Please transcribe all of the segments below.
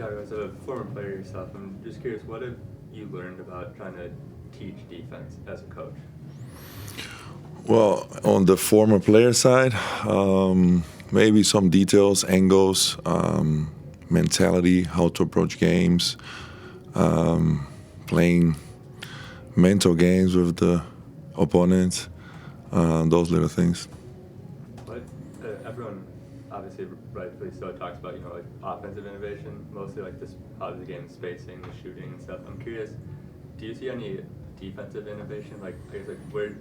Tiago, as a former player yourself, I'm just curious, what have you learned about trying to teach defense as a coach? Well, on the former player side, maybe some details, angles, mentality, how to approach games, playing mental games with the opponents, those little things. But everyone, obviously, rightfully so, talks about like offensive innovation, mostly like this how the game spacing, the shooting and stuff. I'm curious, do you see any defensive innovation? Like I guess where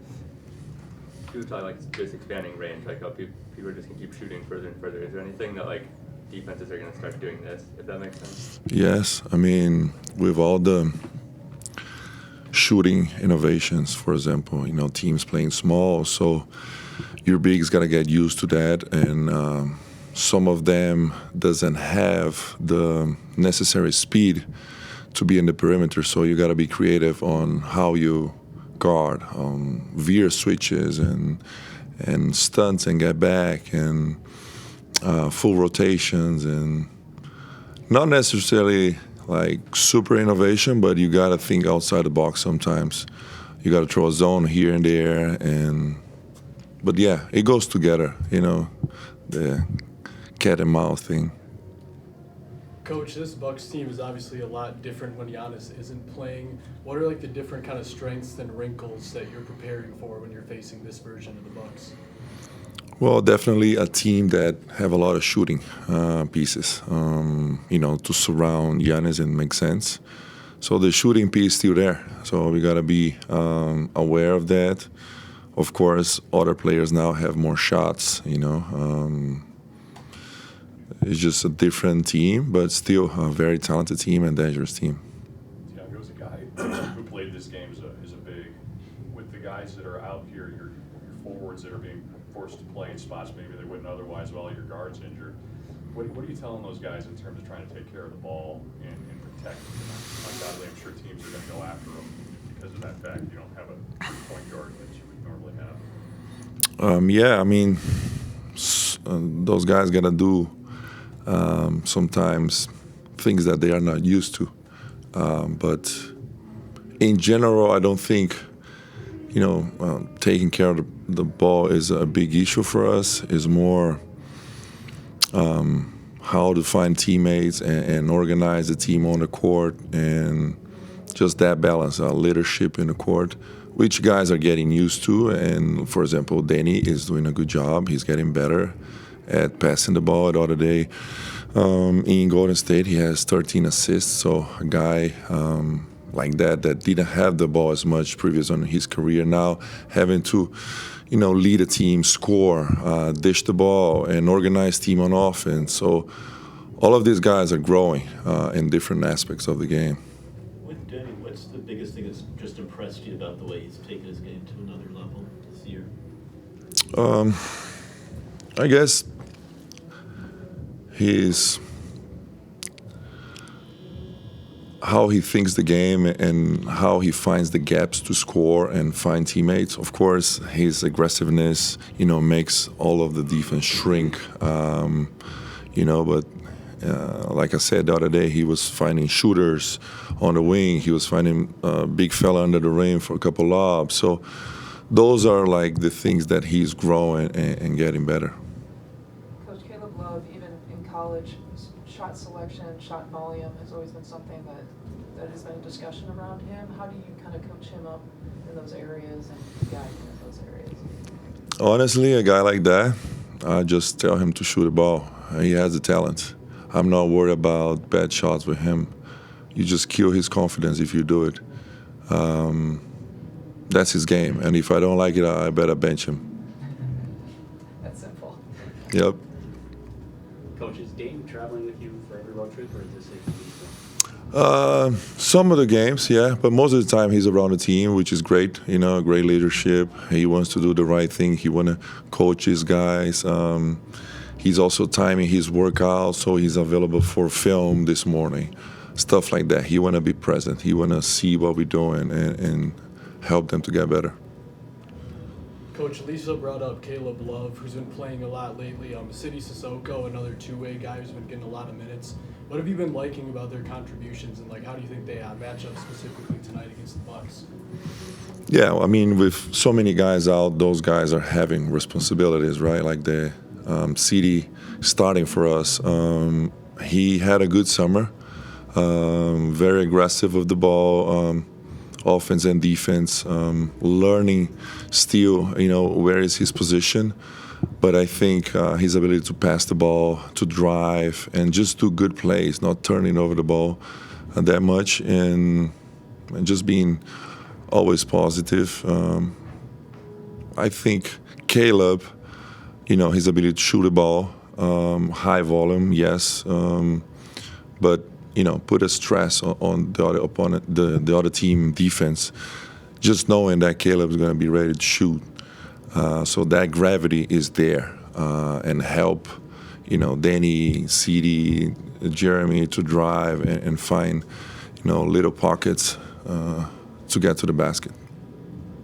people talk like just expanding range, like how people are just gonna keep shooting further and further. Is there anything that like defenses are gonna start doing this, if that makes sense? Yes, I mean, with all the shooting innovations, for example, teams playing small, so your bigs got to get used to that, and some of them doesn't have the necessary speed to be in the perimeter, so you got to be creative on how you guard, veer switches and stunts and get back and full rotations, and not necessarily like super innovation, but you got to think outside the box sometimes. You got to throw a zone here and there, but yeah, it goes together, the cat and mouse thing. Coach, this Bucks team is obviously a lot different when Giannis isn't playing. What are like the different kind of strengths and wrinkles that you're preparing for when you're facing this version of the Bucks? Well, definitely a team that have a lot of shooting pieces, to surround Giannis and make sense. So the shooting piece still there. So we got to be aware of that. Of course, other players now have more shots, It's just a different team, but still a very talented team and dangerous team. Tiago's a guy who played this game as a big. With the guys that are out here, your forwards that are being forced to play in spots maybe they wouldn't otherwise with all your guards injured. What are you telling those guys in terms of trying to take care of the ball and protect them? Undoubtedly, I'm sure teams are going to go after them because of that fact. You don't have a point guard that you would normally have. Yeah, I mean, those guys got to do sometimes things that they are not used to. But in general, I don't think, taking care of the ball is a big issue for us. It's more how to find teammates and organize the team on the court, and just that balance, leadership in the court, which guys are getting used to. And, for example, Danny is doing a good job. He's getting better at passing the ball. The other day in Golden State, he has 13 assists. So a guy like that didn't have the ball as much previous on his career, now having to, lead a team, score, dish the ball, and organize team on offense. So all of these guys are growing in different aspects of the game. With Danny, what's the biggest thing that's just impressed you about the way he's taken his game to another level this year? I guess how he thinks the game and how he finds the gaps to score and find teammates. Of course, his aggressiveness, makes all of the defense shrink. But like I said the other day, he was finding shooters on the wing. He was finding a big fella under the rim for a couple lobs. So those are like the things that he's growing and getting better. Coach Caleb Love, even in college, shot selection, shot volume has always been something that has been a discussion around him. How do you kind of coach him up in those areas and guide him in those areas? Honestly, a guy like that, I just tell him to shoot the ball. He has the talent. I'm not worried about bad shots with him. You just kill his confidence if you do it. That's his game. And if I don't like it, I better bench him. That's simple. Yep. Coach, is Dame traveling with you for every road trip, or is this Some of the games, yeah, but most of the time he's around the team, which is great. Great leadership. He wants to do the right thing. He want to coach his guys. He's also timing his workout, so he's available for film this morning, stuff like that. He want to be present. He want to see what we're doing and help them to get better. Coach Lisa brought up Caleb Love, who's been playing a lot lately. City Sissoko, another two-way guy who's been getting a lot of minutes. What have you been liking about their contributions, and like how do you think they match up specifically tonight against the Bucks? Yeah, I mean, with so many guys out, those guys are having responsibilities, right? Like the CD starting for us. He had a good summer, very aggressive with the ball, offense and defense, learning still, where is his position. But I think his ability to pass the ball, to drive, and just do good plays, not turning over the ball that much, and just being always positive. I think Caleb, his ability to shoot the ball, high volume, yes, but put a stress on the other opponent, the other team defense, just knowing that Caleb's going to be ready to shoot. So that gravity is there and help, Danny, CD, Jeremy to drive and find, little pockets to get to the basket.